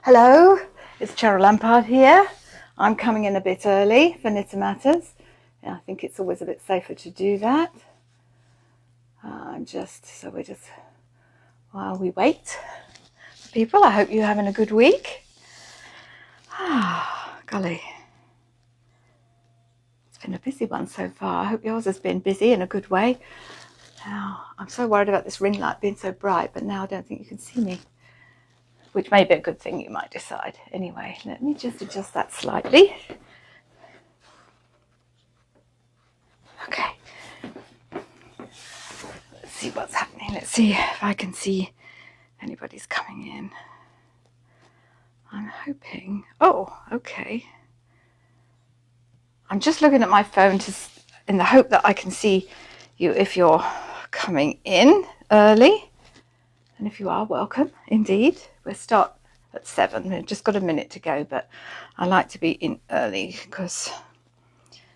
Hello, it's Cheryl Lampard here. I'm coming in a bit early for Knitter Matters. Yeah, I think it's always a bit safer to do that. While we wait for people, I hope you're having a good week. Golly, it's been a busy one so far. I hope yours has been busy in a good way. Now, I'm so worried about this ring light being so bright, but now I don't think you can see me, which may be a good thing, you might decide. Anyway, let me just adjust that slightly. Okay. Let's see what's happening. Let's see if I can see anybody's coming in. I'm hoping. Oh, okay. I'm just looking at my phone in the hope that I can see you if you're coming in early. And if you are, welcome indeed. We'll start at 7. We've just got a minute to go, but I like to be in early because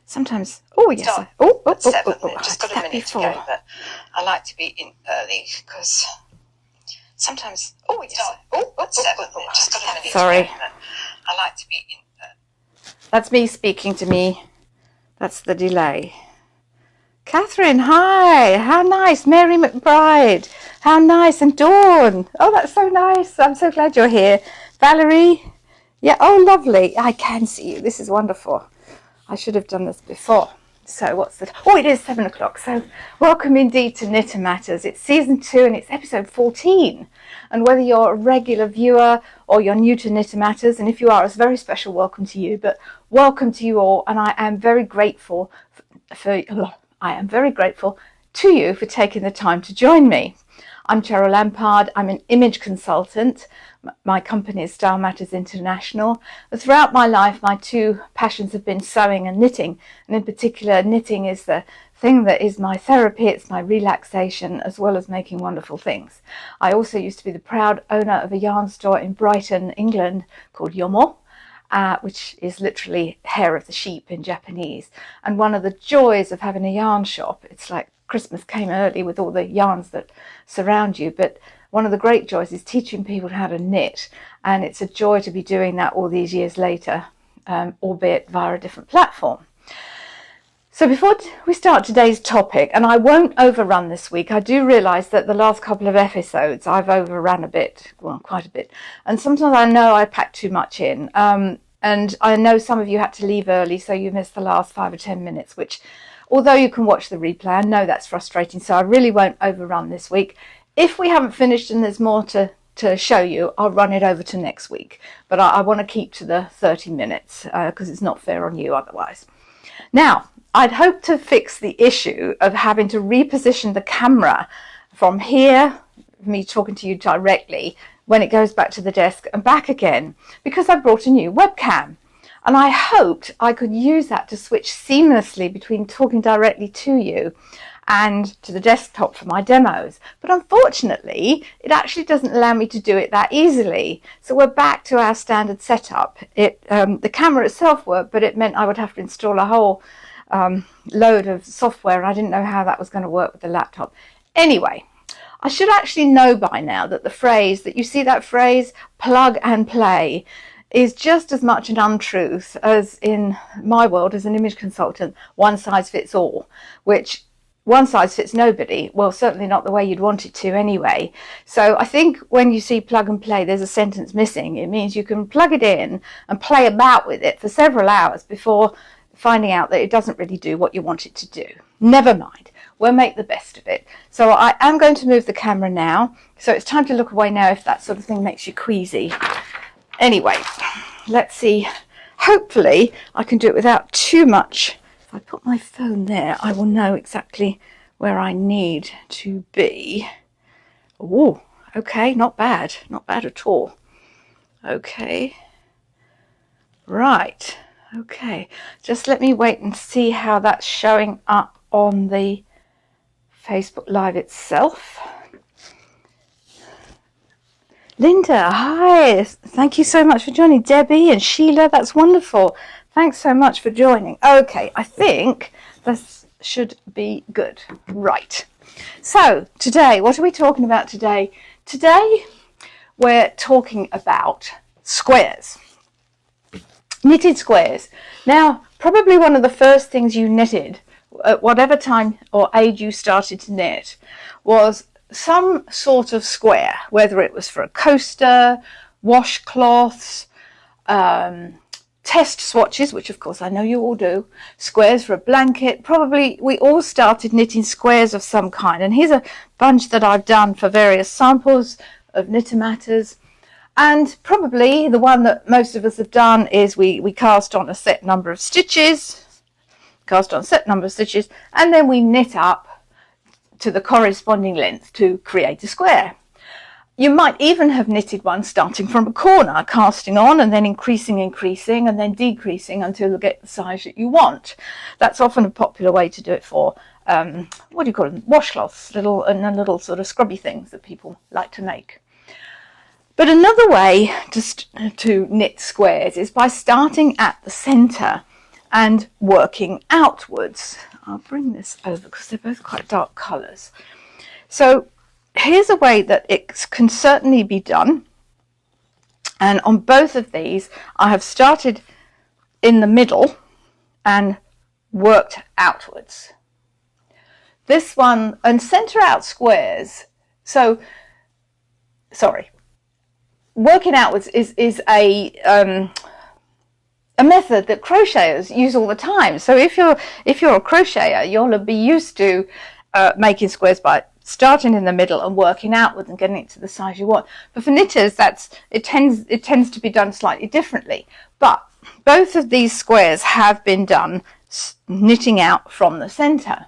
sometimes. Oh yes. Just got a minute to go, but I like to be in early because sometimes. Oh yes. 7. Just got a minute. Sorry. To go, but I like to be in. That's me speaking to me. That's the delay. Catherine, hi. How nice. Mary McBride. How nice. And Dawn. Oh, that's so nice. I'm so glad you're here. Valerie. Yeah. Oh, lovely. I can see you. This is wonderful. I should have done this before. So what's the... Oh, it is 7 o'clock. So welcome indeed to Knitter Matters. It's season 2 and it's episode 14. And whether you're a regular viewer or you're new to Knitter Matters, and if you are, it's a very special welcome to you. But welcome to you all. And I am very grateful to you for taking the time to join me. I'm Cheryl Lampard. I'm an image consultant. My company is Style Matters International. But throughout my life, my two passions have been sewing and knitting. And in particular, knitting is the thing that is my therapy. It's my relaxation, as well as making wonderful things. I also used to be the proud owner of a yarn store in Brighton, England, called Yomo. Which is literally hair of the sheep in Japanese. And one of the joys of having a yarn shop, it's like Christmas came early with all the yarns that surround you, but one of the great joys is teaching people how to knit. And it's a joy to be doing that all these years later, albeit via a different platform. So before we start today's topic, and I won't overrun this week, I do realise that the last couple of episodes I've overrun a bit, well, quite a bit. And sometimes I know I packed too much in. And I know some of you had to leave early, so you missed the last 5 or 10 minutes, which, although you can watch the replay, I know that's frustrating. So I really won't overrun this week. If we haven't finished and there's more to show you, I'll run it over to next week. But I want to keep to the 30 minutes because it's not fair on you otherwise. Now, I'd hoped to fix the issue of having to reposition the camera from here, me talking to you directly, when it goes back to the desk and back again, because I brought a new webcam. And I hoped I could use that to switch seamlessly between talking directly to you and to the desktop for my demos. But unfortunately, it actually doesn't allow me to do it that easily. So we're back to our standard setup. The camera itself worked, but it meant I would have to install a whole load of software, and I didn't know how that was going to work with the laptop. Anyway, I should actually know by now that the phrase, that you see that phrase, plug and play, is just as much an untruth as in my world as an image consultant, one size fits all, which one size fits nobody. Well, certainly not the way you'd want it to anyway. So I think when you see plug and play, there's a sentence missing. It means you can plug it in and play about with it for several hours before finding out that it doesn't really do what you want it to do. Never mind. We'll make the best of it. So I am going to move the camera now. So it's time to look away now if that sort of thing makes you queasy. Anyway, let's see. Hopefully I can do it without too much. If I put my phone there, I will know exactly where I need to be. Oh, okay, not bad. Not bad at all. Okay. Right. Okay. Just let me wait and see how that's showing up on the Facebook Live itself. Linda, hi. Thank you so much for joining. Debbie and Sheila, that's wonderful. Thanks so much for joining. Okay, I think this should be good. Right. So today, what are we talking about today? Today, we're talking about squares. Knitted squares. Now, probably one of the first things you knitted at whatever time or age you started to knit was some sort of square, whether it was for a coaster, washcloths, test swatches, which of course I know you all do, squares for a blanket. Probably we all started knitting squares of some kind, and here's a bunch that I've done for various samples of Knitter Matters. And probably the one that most of us have done is we cast on a set number of stitches, and then we knit up to the corresponding length to create a square. You might even have knitted one starting from a corner, casting on and then increasing and then decreasing until you get the size that you want. That's often a popular way to do it for, what do you call them, washcloths, little sort of scrubby things that people like to make. But another way to knit squares is by starting at the centre and working outwards. I'll bring this over because they're both quite dark colours. So here's a way that it can certainly be done. And on both of these, I have started in the middle and worked outwards. This one, and centre out squares. So, sorry. Working outwards is a method that crocheters use all the time. So if you're a crocheter, you'll be used to making squares by starting in the middle and working outwards and getting it to the size you want. But for knitters, it tends to be done slightly differently. But both of these squares have been done knitting out from the centre.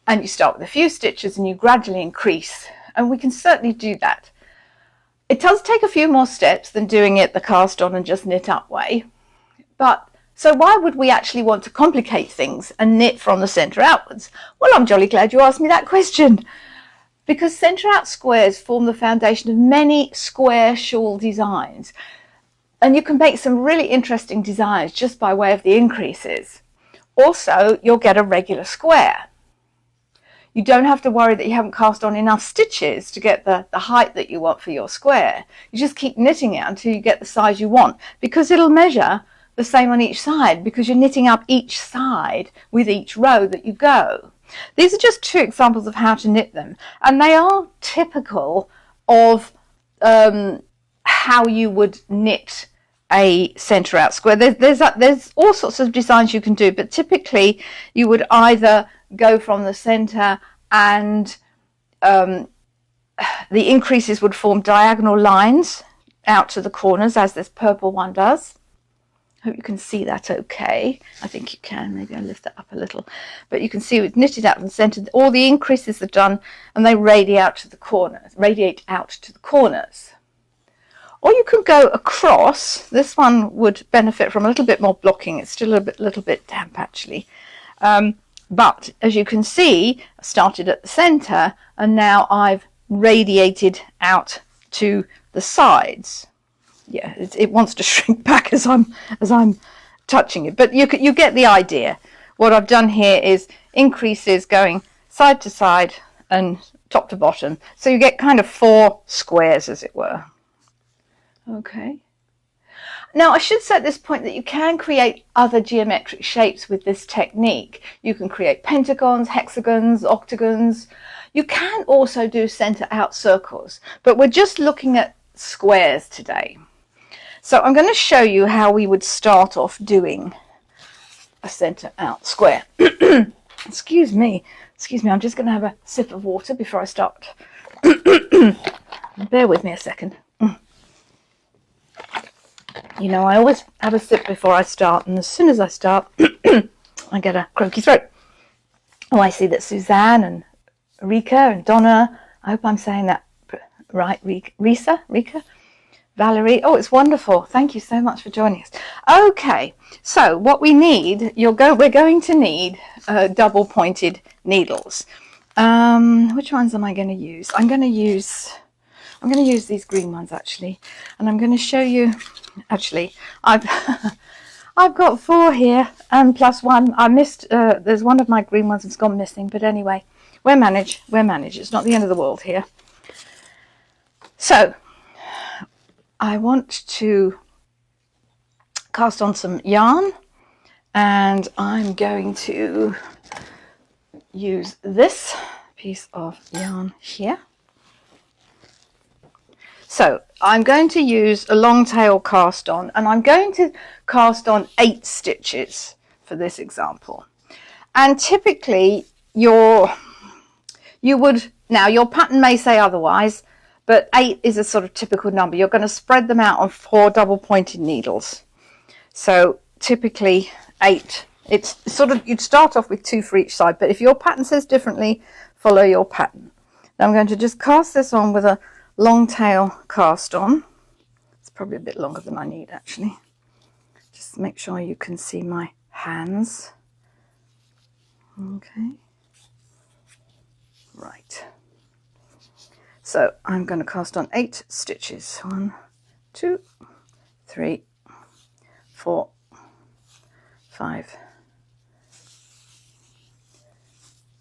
And you start with a few stitches and you gradually increase. And we can certainly do that. It does take a few more steps than doing it the cast on and just knit up way. But so why would we actually want to complicate things and knit from the centre outwards? Well, I'm jolly glad you asked me that question. Because centre out squares form the foundation of many square shawl designs. And you can make some really interesting designs just by way of the increases. Also, you'll get a regular square. You don't have to worry that you haven't cast on enough stitches to get the height that you want for your square. You just keep knitting it until you get the size you want, because it'll measure the same on each side, because you're knitting up each side with each row that you go. These are just two examples of how to knit them, and they are typical of how you would knit a centre out square. There's all sorts of designs you can do, but typically you would either go from the centre and the increases would form diagonal lines out to the corners, as this purple one does. Hope you can see that okay. I think you can. Maybe I'll lift that up a little. But you can see we've knitted out from the centre. All the increases are done and they radiate out to the corners. Or you could go across. This one would benefit from a little bit more blocking. It's still a little bit damp actually. But as you can see, I started at the centre and now I've radiated out to the sides. Yeah, it wants to shrink back as I'm touching it, but you get the idea. What I've done here is increases going side to side and top to bottom, so you get kind of 4 squares, as it were. Okay. Now, I should say at this point that you can create other geometric shapes with this technique. You can create pentagons, hexagons, octagons. You can also do centre out circles, but we're just looking at squares today. So I'm going to show you how we would start off doing a centre out square. Excuse me, I'm just going to have a sip of water before I start. Bear with me a second. You know, I always have a sip before I start, and as soon as I start, I get a croaky throat. Oh, I see that Suzanne and Rika and Donna, I hope I'm saying that right, Rika, Valerie, oh, it's wonderful. Thank you so much for joining us. Okay, so what we need, we're going to need double pointed needles. Which ones am I going to use? I'm going to use these green ones actually, and I'm going to show you. Actually, I've got 4 here, and plus 1. I missed. There's one of my green ones that's gone missing, but anyway, we'll manage. It's not the end of the world here. So I want to cast on some yarn, and I'm going to use this piece of yarn here. So I'm going to use a long tail cast on, and I'm going to cast on 8 stitches for this example. And typically your pattern may say otherwise, but 8 is a sort of typical number. You're going to spread them out on 4 double pointed needles. So typically 8, it's sort of, you'd start off with 2 for each side, but if your pattern says differently, follow your pattern. Now I'm going to just cast this on with a long tail cast on. It's probably a bit longer than I need actually. Just make sure you can see my hands. Okay. Right. So I'm going to cast on 8 stitches. 1, 2, 3, 4, 5,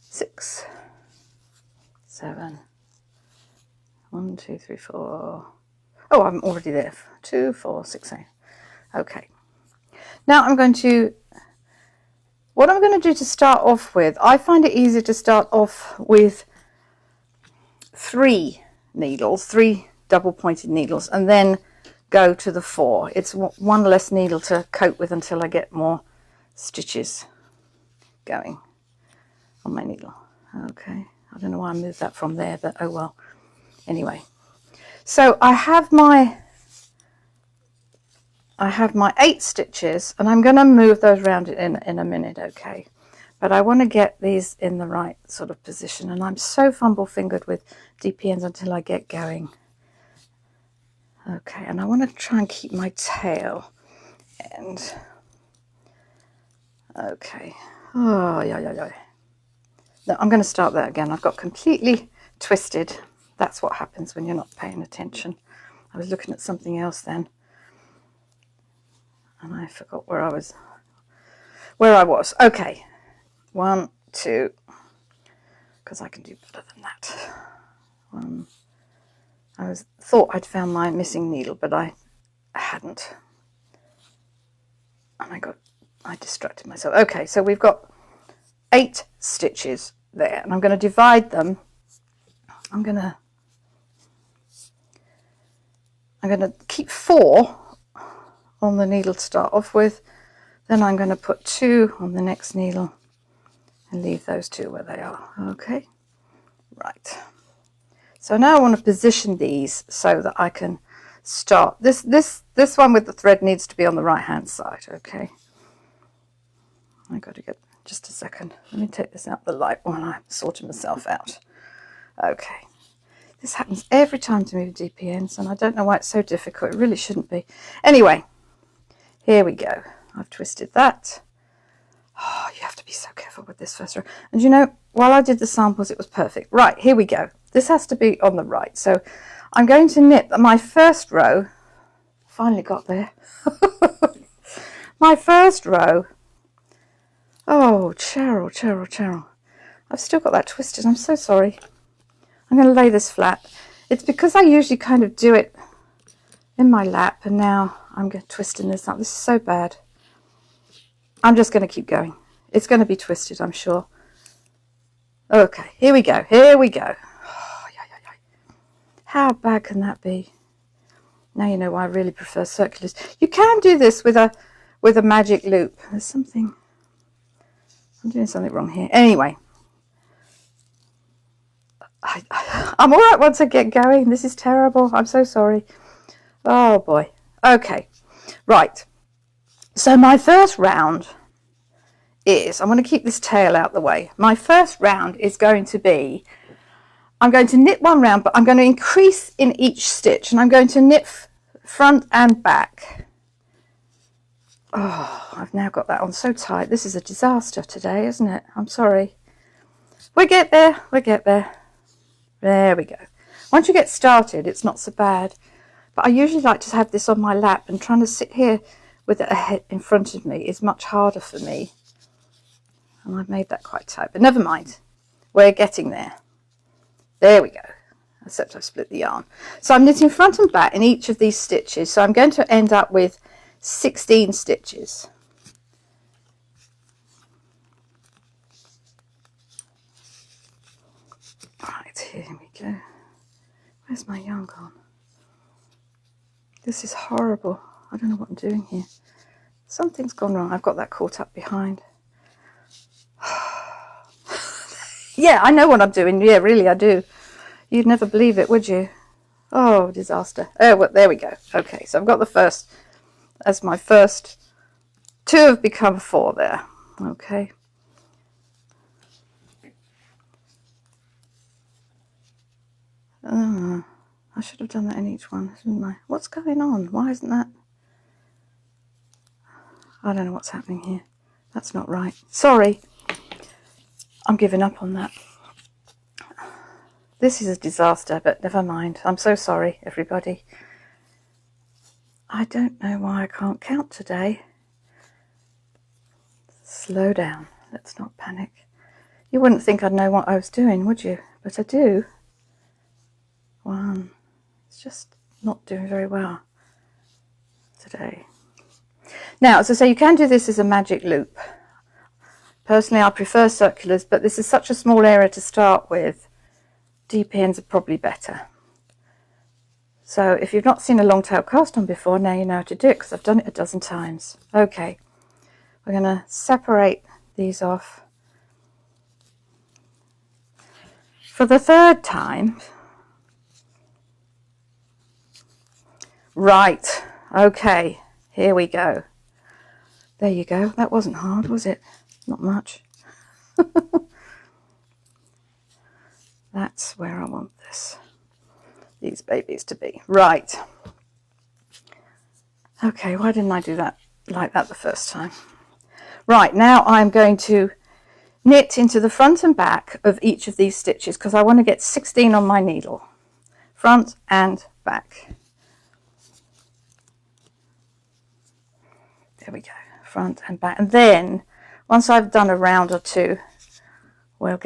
6, 7. 1, 2, 3, 4. Oh, I'm already there. 2, 4, 6, 8. Okay. Now what I'm going to do to start off with, I find it easier to start off with 3 needles, 3 double pointed needles, and then go to the 4. It's one less needle to cope with until I get more stitches going on my needle. Okay. I don't know why I moved that from there, but oh well. Anyway, so I have my 8 stitches, and I'm going to move those around in a minute, okay? But I want to get these in the right sort of position, and I'm so fumble-fingered with DPNs until I get going. Okay, and I want to try and keep my tail end. Okay. Oh, yeah. No, I'm going to start that again. I've got completely twisted. That's what happens when you're not paying attention. I was looking at something else then, and I forgot where I was. Okay, 1, 2, because I can do better than that. 1. I thought I'd found my missing needle, but I hadn't, and I distracted myself. Okay, so we've got 8 stitches there, and I'm going to divide them. I'm going to keep 4 on the needle to start off with, then I'm going to put 2 on the next needle and leave those 2 where they are. Okay, right. So now I want to position these so that I can start. This one with the thread needs to be on the right hand side. Okay, I got to get just a second. Let me take this out the light while I'm sorting myself out. Okay. This happens every time to move DPNs, and I don't know why it's so difficult. It really shouldn't be. Anyway, here we go. I've twisted that. Oh, you have to be so careful with this first row. And you know, while I did the samples, it was perfect. Right, here we go. This has to be on the right. So I'm going to knit my first row. Finally got there. My first row. Oh, Cheryl. I've still got that twisted. I'm so sorry. I'm going to lay this flat. It's because I usually kind of do it in my lap, and now I'm twisting this up. This is so bad. I'm just going to keep going. It's going to be twisted, I'm sure. Okay, here we go. Oh, yeah. How bad can that be? Now you know why I really prefer circulars. You can do this with a magic loop. I'm doing something wrong here. Anyway. I'm all right once I get going. This is terrible. I'm so sorry. Oh boy. Okay. Right. So my first round is, I'm going to keep this tail out the way. My first round is going to be, I'm going to knit 1 round, but I'm going to increase in each stitch, and I'm going to knit front and back. Oh, I've now got that on so tight. This is a disaster today, isn't it? I'm sorry. We'll get there. There we go. Once you get started, it's not so bad. But I usually like to have this on my lap, and trying to sit here with it ahead in front of me is much harder for me. And I've made that quite tight, but never mind. We're getting there. There we go. except I've split the yarn. So I'm knitting front and back in each of these stitches. So I'm going to end up with 16 stitches. Right, here we go. Where's my yarn gone? This is horrible. I don't know what I'm doing here. Something's gone wrong. I've got that caught up behind. Yeah, I know what I'm doing. Yeah, really, I do. You'd never believe it, would you? Oh, disaster. Oh, well, there we go. Okay, so I've got the first as my first. 2 have become 4 there. Okay. I should have done that in each one, shouldn't I? What's going on? Why isn't that? I don't know what's happening here. That's not right. Sorry. I'm giving up on that. This is a disaster, but never mind. I'm so sorry, everybody. I don't know why I can't count today. Slow down. Let's not panic. You wouldn't think I'd know what I was doing, would you? But I do. 1. It's just not doing very well today. Now, as I say, you can do this as a magic loop. Personally, I prefer circulars, but this is such a small area to start with. Deep ends are probably better. So if you've not seen a long tail cast on before, now you know how to do it, because I've done it a dozen times. Okay, we're going to separate these off. For the 3rd time. Right, okay, here we go. There you go. That wasn't hard, was it? Not much. That's where I want these babies to be. Right. Okay, why didn't I do that like that the first time? Right, now I'm going to knit into the front and back of each of these stitches because I want to get 16 on my needle. Front and back. There we go. Front and back. And then once I've done a round or 2, I'll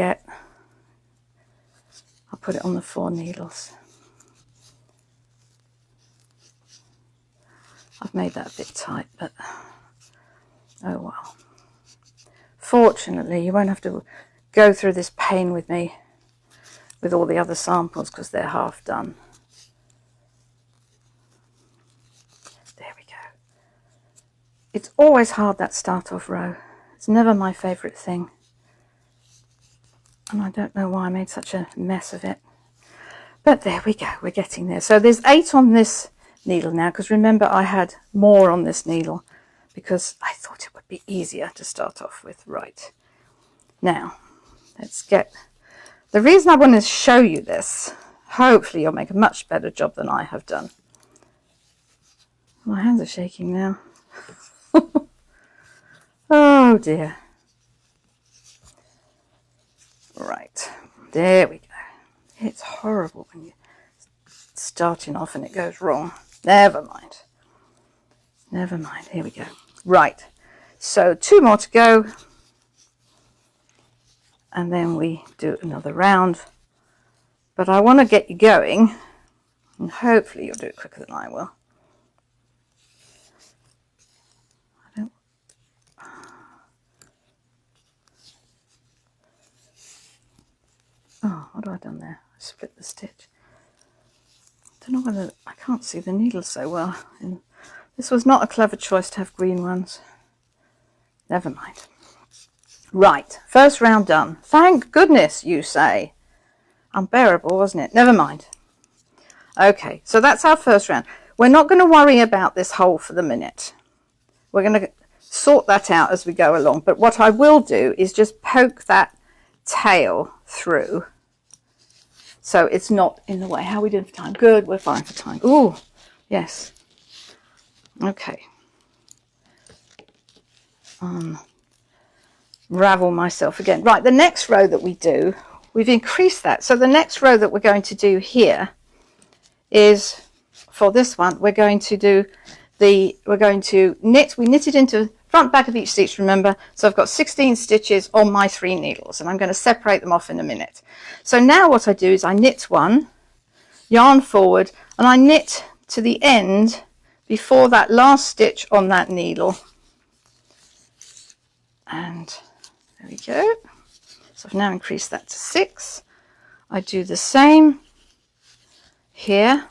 put it on the 4 needles. I've made that a bit tight, but oh well. Fortunately, you won't have to go through this pain with me with all the other samples because they're half done. There we go. It's always hard, that start off row. It's never my favourite thing. And I don't know why I made such a mess of it. But there we go, we're getting there. So there's 8 on this needle now, because remember I had more on this needle because I thought it would be easier to start off with. Right, now let's get, the reason I want to show you this, hopefully you'll make a much better job than I have done. My hands are shaking now. Oh dear. Right, there we go. It's horrible when you're starting off and it goes wrong. Never mind. Never mind. Here we go. Right. So 2 more to go. And then we do another round. But I want to get you going. And hopefully you'll do it quicker than I will. Oh, what have I done there? I split the stitch. I don't know whether, I can't see the needle so well. And this was not a clever choice to have green ones. Never mind. Right, first round done. Thank goodness, you say. Unbearable, wasn't it? Never mind. Okay, so that's our first round. We're not going to worry about this hole for the minute. We're going to sort that out as we go along. But what I will do is just poke that tail through so it's not in the way. How are we doing for time? Good, we're fine for time. Ooh, yes. Okay. Unravel myself again. Right, the next row that we do, we've increased that. So the next row that we're going to do here is, for this one, we're going to do we're going to knit, we knitted into front back of each stitch, remember, so I've got 16 stitches on my 3 needles and I'm going to separate them off in a minute. So now what I do is I knit 1, yarn forward, and I knit to the end before that last stitch on that needle. And there we go. So I've now increased that to 6. I do the same here.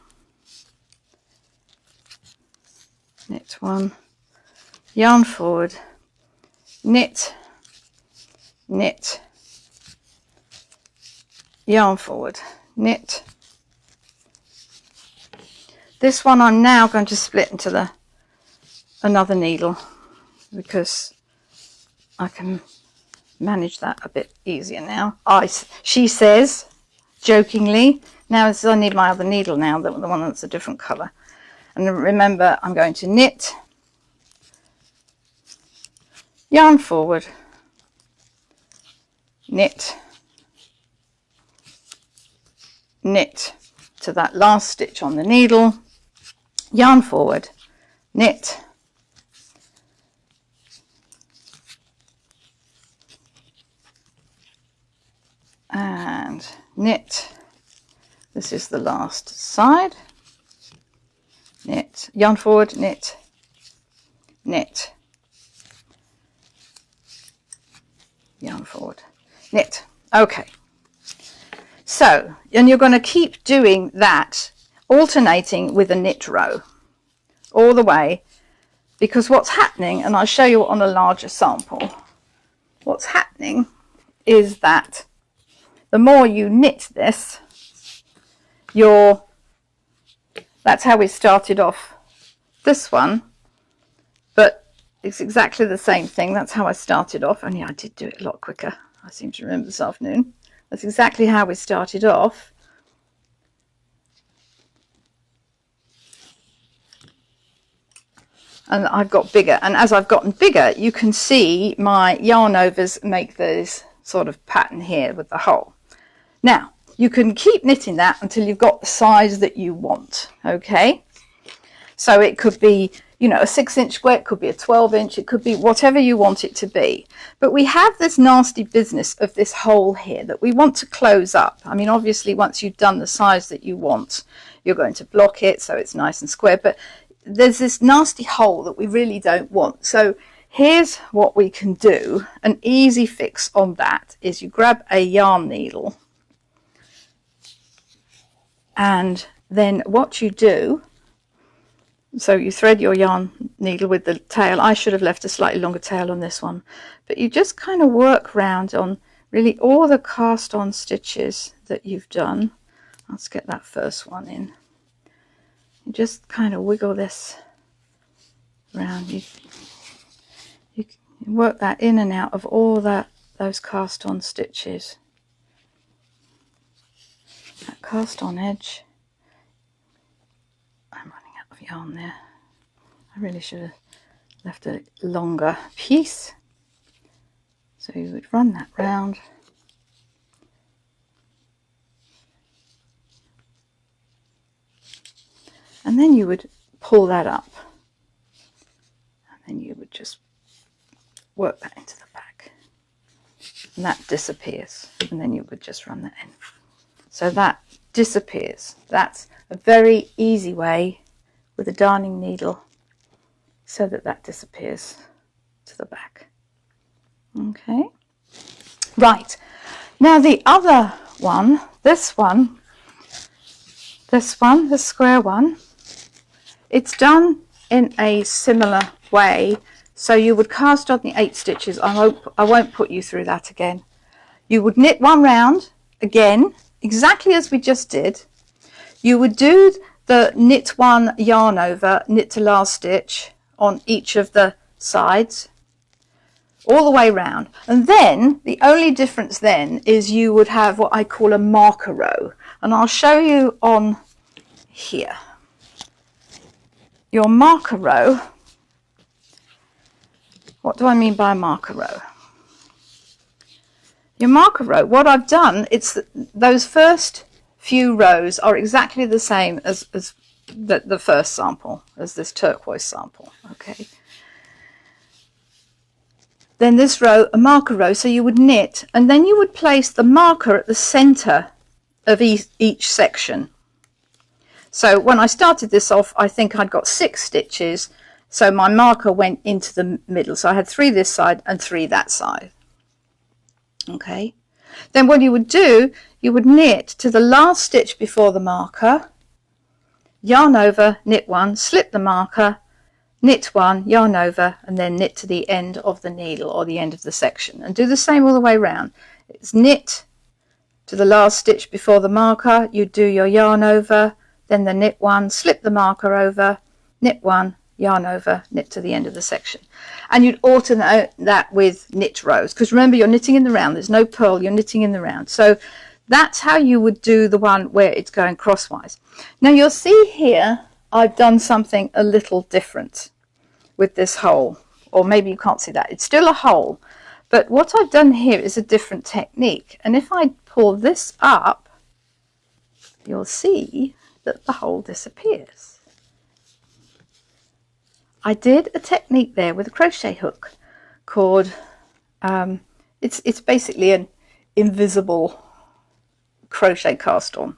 Knit 1, yarn forward, knit, knit, yarn forward, knit. This one I'm now going to split into another needle because I can manage that a bit easier now. She says jokingly, now I need my other needle now, the one that's a different colour. And remember, I'm going to knit, yarn forward, knit, knit to that last stitch on the needle, yarn forward, knit, and knit. This is the last side. Knit, yarn forward, knit, knit, yarn forward, knit. Okay. So, and you're going to keep doing that, alternating with a knit row all the way, because what's happening, and I'll show you on a larger sample, what's happening is that the more you knit this, that's how we started off this one, but it's exactly the same thing. That's how I started off, only I did do it a lot quicker, I seem to remember this afternoon. That's exactly how we started off. And I've got bigger, and as I've gotten bigger, you can see my yarn overs make this sort of pattern here with the hole. Now, you can keep knitting that until you've got the size that you want, okay? So it could be, you know, a 6-inch square, it could be a 12-inch, it could be whatever you want it to be. But we have this nasty business of this hole here that we want to close up. I mean, obviously, once you've done the size that you want, you're going to block it so it's nice and square. But there's this nasty hole that we really don't want. So here's what we can do. An easy fix on that is you grab a yarn needle, and then what you do, so you thread your yarn needle with the tail. I should have left a slightly longer tail on this one, but you just kind of work round on really all the cast on stitches that you've done. Let's get that first one in. You just kind of wiggle this around. You work that in and out of all those cast on stitches. That cast on edge. I'm running out of yarn there. I really should have left a longer piece. So you would run that round. And then you would pull that up. And then you would just work that into the back. And that disappears. And then you would just run that in. So that disappears. That's a very easy way with a darning needle so that disappears to the back. Okay. Right. Now the other one, the square one, it's done in a similar way. So you would cast on the 8 stitches. I won't put you through that again. You would knit one round again, exactly as we just did. You would do the knit one, yarn over, knit to last stitch on each of the sides all the way round, and then the only difference then is you would have what I call a marker row, and I'll show you on here. Your marker row, what do I mean by a marker row? Your marker row, what I've done, it's those first few rows are exactly the same as the first sample, as this turquoise sample, okay? Then this row, a marker row, so you would knit, and then you would place the marker at the center of each section, So when I started this off, I think I'd got 6 stitches. So my marker went into the middle. So I had 3 this side and 3 that side. Okay. Then what you would do, you would knit to the last stitch before the marker, yarn over, knit 1, slip the marker, knit 1, yarn over, and then knit to the end of the needle or the end of the section. And do the same all the way around. It's knit to the last stitch before the marker, you do your yarn over, then the knit 1, slip the marker over, knit 1, yarn over, knit to the end of the section. And you'd alternate that with knit rows, because remember, you're knitting in the round, there's no purl, you're knitting in the round. So that's how you would do the one where it's going crosswise. Now you'll see here I've done something a little different with this hole, or maybe you can't see that, it's still a hole, but what I've done here is a different technique. And if I pull this up, you'll see that the hole disappears. I did a technique there with a crochet hook called, it's basically an invisible crochet cast on.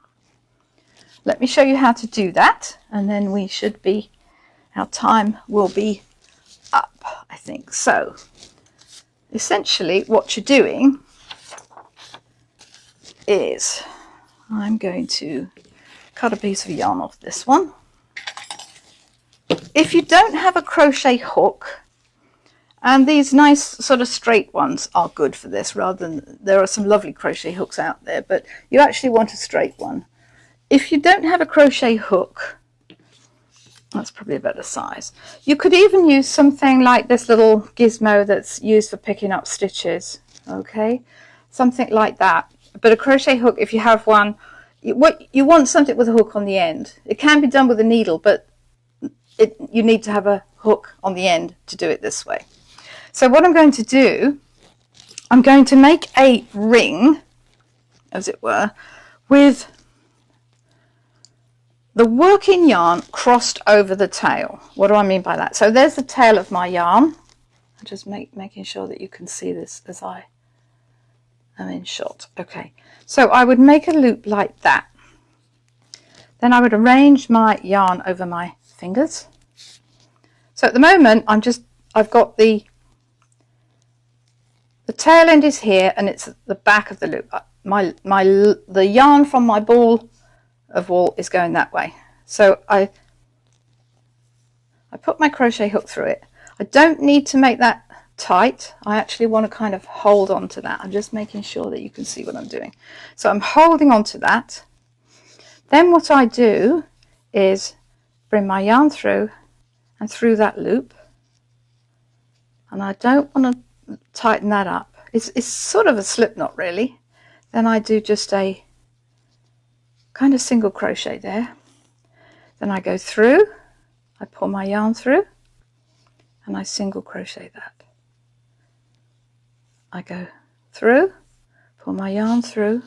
Let me show you how to do that, and then we should be, our time will be up, I think. So essentially what you're doing is, I'm going to cut a piece of yarn off this one. If you don't have a crochet hook, and these nice sort of straight ones are good for this, rather than, there are some lovely crochet hooks out there, but you actually want a straight one. If you don't have a crochet hook, that's probably a better size. You could even use something like this little gizmo that's used for picking up stitches, okay? Something like that. But a crochet hook, if you have one, you want something with a hook on the end. It can be done with a needle, but you need to have a hook on the end to do it this way. So what I'm going to do, I'm going to make a ring, as it were, with the working yarn crossed over the tail. What do I mean by that? So there's the tail of my yarn. I'm just making sure that you can see this as I am in shot. Okay, so I would make a loop like that. Then I would arrange my yarn over my fingers. So at the moment I've got the tail end is here, and it's the back of the loop. The yarn from my ball of wool is going that way. So I put my crochet hook through it. I don't need to make that tight. I actually want to kind of hold on to that. I'm just making sure that you can see what I'm doing. So I'm holding on to that. Then what I do is bring my yarn through and through that loop, and I don't want to tighten that up. It's sort of a slip knot really. Then I do just a kind of single crochet there. Then I go through, I pull my yarn through, and I single crochet that. I go through, pull my yarn through.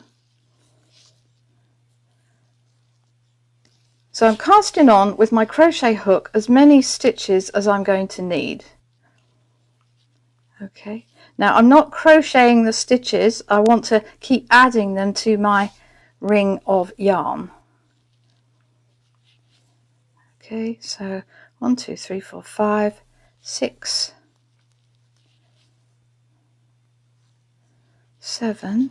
So I'm casting on with my crochet hook as many stitches as I'm going to need. Okay, now I'm not crocheting the stitches, I want to keep adding them to my ring of yarn. Okay, so 1, 2, 3, 4, 5, 6, 7,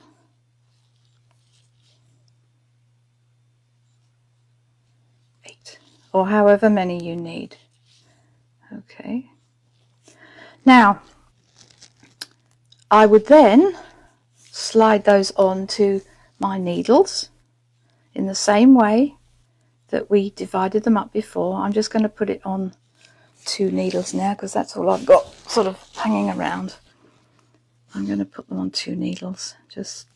8, or however many you need. Okay, now I would then slide those onto my needles in the same way that we divided them up before. I'm just going to put it on 2 needles now because that's all I've got sort of hanging around. I'm going to put them on 2 needles just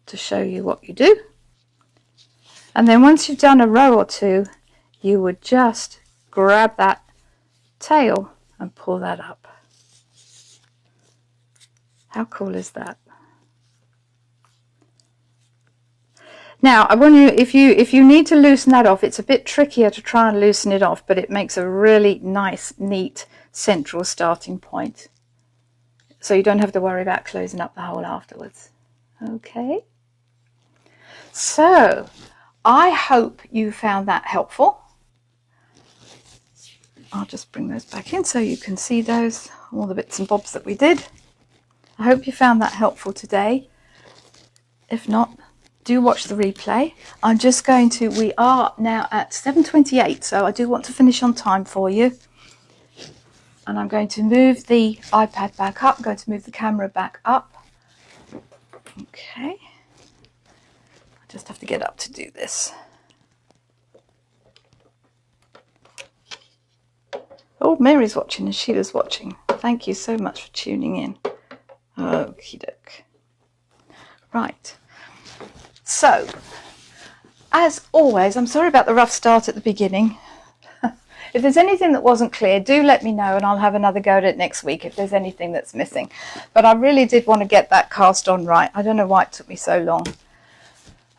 to show you what you do. And then once you've done a row or 2, you would just grab that tail and pull that up. How cool is that? Now, I want you, if you need to loosen that off, it's a bit trickier to try and loosen it off, but it makes a really nice, neat central starting point. So you don't have to worry about closing up the hole afterwards. Okay. So I hope you found that helpful. I'll just bring those back in so you can see those, all the bits and bobs that we did. I hope you found that helpful today. If not, do watch the replay. I'm just going to, we are now at 7:28, so I do want to finish on time for you. And I'm going to move the iPad back up. I'm going to move the camera back up. Okay. I just have to get up to do this. Oh, Mary's watching and Sheila's watching. Thank you so much for tuning in. Okie doke. Right. So, as always, I'm sorry about the rough start at the beginning. If there's anything that wasn't clear, do let me know and I'll have another go at it next week if there's anything that's missing. But I really did want to get that cast on right. I don't know why it took me so long.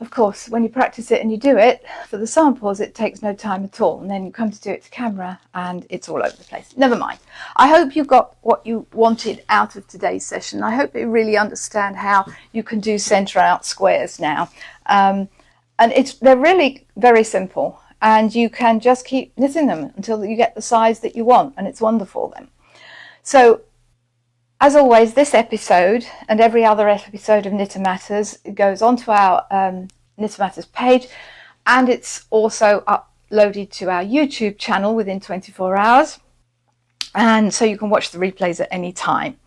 Of course, when you practice it and you do it, for the samples, it takes no time at all. And then you come to do it to camera and it's all over the place. Never mind. I hope you got what you wanted out of today's session. I hope you really understand how you can do centre out squares now. And they're really very simple. And you can just keep knitting them until you get the size that you want. And it's wonderful then. So, as always, this episode and every other episode of Knitter Matters goes onto our Knitter Matters page, and it's also uploaded to our YouTube channel within 24 hours. And so you can watch the replays at any time.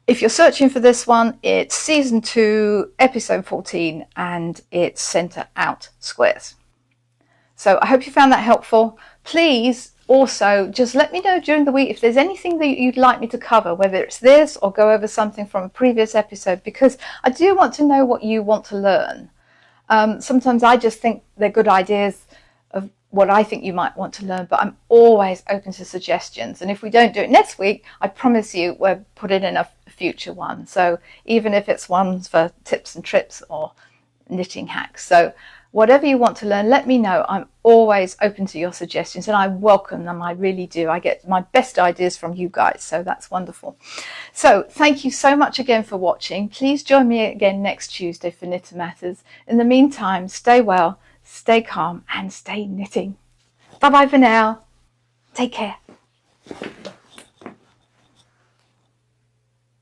If you're searching for this one, it's season 2, episode 14, and it's Centre Out Squares. So I hope you found that helpful. Please also just let me know during the week if there's anything that you'd like me to cover, whether it's this or go over something from a previous episode, because I do want to know what you want to learn. Sometimes I just think they're good ideas of what I think you might want to learn, but I'm always open to suggestions. And if we don't do it next week, I promise you we'll put it in a future one. So even if it's ones for tips and trips or knitting hacks. So whatever you want to learn, let me know. I'm always open to your suggestions and I welcome them. I really do. I get my best ideas from you guys. So that's wonderful. So thank you so much again for watching. Please join me again next Tuesday for Knitter Matters. In the meantime, stay well, stay calm and stay knitting. Bye bye for now. Take care.